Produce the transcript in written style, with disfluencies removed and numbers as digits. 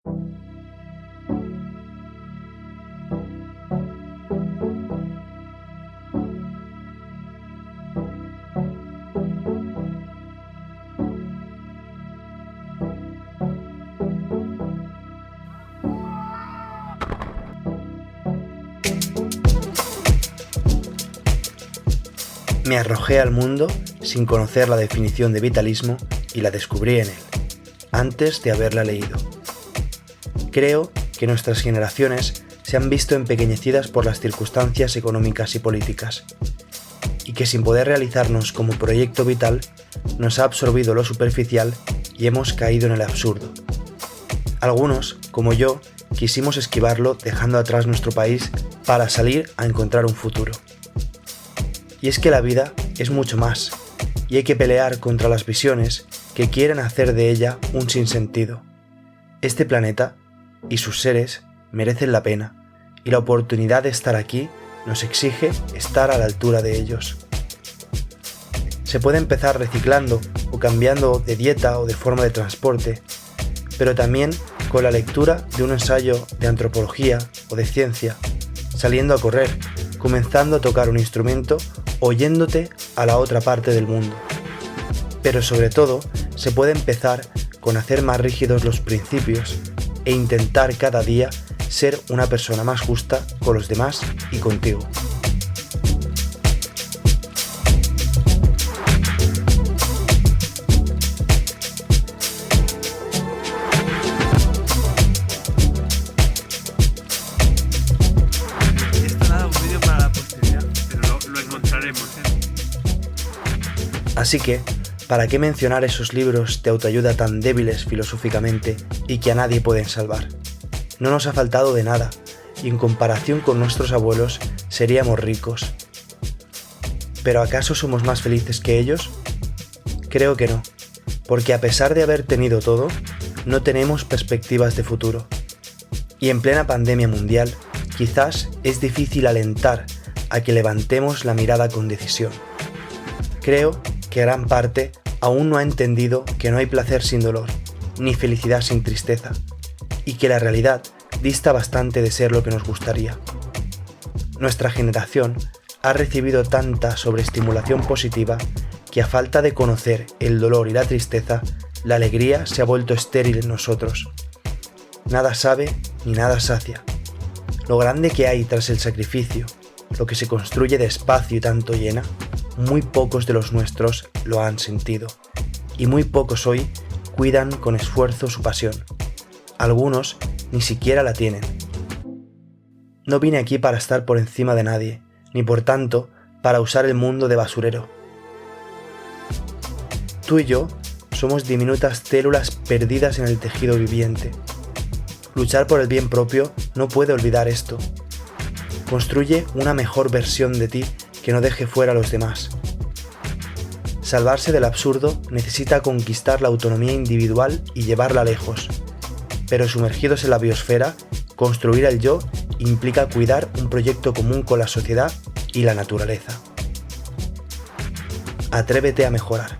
Me arrojé al mundo sin conocer la definición de vitalismo y la descubrí en él, antes de haberla leído. Creo que nuestras generaciones se han visto empequeñecidas por las circunstancias económicas y políticas, y que sin poder realizarnos como proyecto vital, nos ha absorbido lo superficial y hemos caído en el absurdo. Algunos, como yo, quisimos esquivarlo dejando atrás nuestro país para salir a encontrar un futuro. Y es que la vida es mucho más, y hay que pelear contra las visiones que quieren hacer de ella un sinsentido. Este planeta y sus seres merecen la pena, y la oportunidad de estar aquí nos exige estar a la altura de ellos. Se puede empezar reciclando o cambiando de dieta o de forma de transporte, pero también con la lectura de un ensayo de antropología o de ciencia, saliendo a correr, comenzando a tocar un instrumento o yéndote a la otra parte del mundo. Pero sobre todo, se puede empezar con hacer más rígidos los principios e intentar cada día ser una persona más justa con los demás y contigo. Así que, ¿para qué mencionar esos libros de autoayuda tan débiles filosóficamente y que a nadie pueden salvar? No nos ha faltado de nada, y en comparación con nuestros abuelos seríamos ricos. ¿Pero acaso somos más felices que ellos? Creo que no, porque a pesar de haber tenido todo, no tenemos perspectivas de futuro. Y en plena pandemia mundial, quizás es difícil alentar a que levantemos la mirada con decisión. Creo que gran parte aún no ha entendido que no hay placer sin dolor, ni felicidad sin tristeza, y que la realidad dista bastante de ser lo que nos gustaría. Nuestra generación ha recibido tanta sobreestimulación positiva que a falta de conocer el dolor y la tristeza, la alegría se ha vuelto estéril en nosotros. Nada sabe ni nada sacia. Lo grande que hay tras el sacrificio, lo que se construye despacio y tanto llena, muy pocos de los nuestros lo han sentido, y muy pocos hoy cuidan con esfuerzo su pasión. Algunos ni siquiera la tienen. No vine aquí para estar por encima de nadie, ni por tanto para usar el mundo de basurero. Tú y yo somos diminutas células perdidas en el tejido viviente. Luchar por el bien propio no puede olvidar esto. Construye una mejor versión de ti que no deje fuera a los demás. Salvarse del absurdo necesita conquistar la autonomía individual y llevarla lejos, pero sumergidos en la biosfera, construir el yo implica cuidar un proyecto común con la sociedad y la naturaleza. Atrévete a mejorar.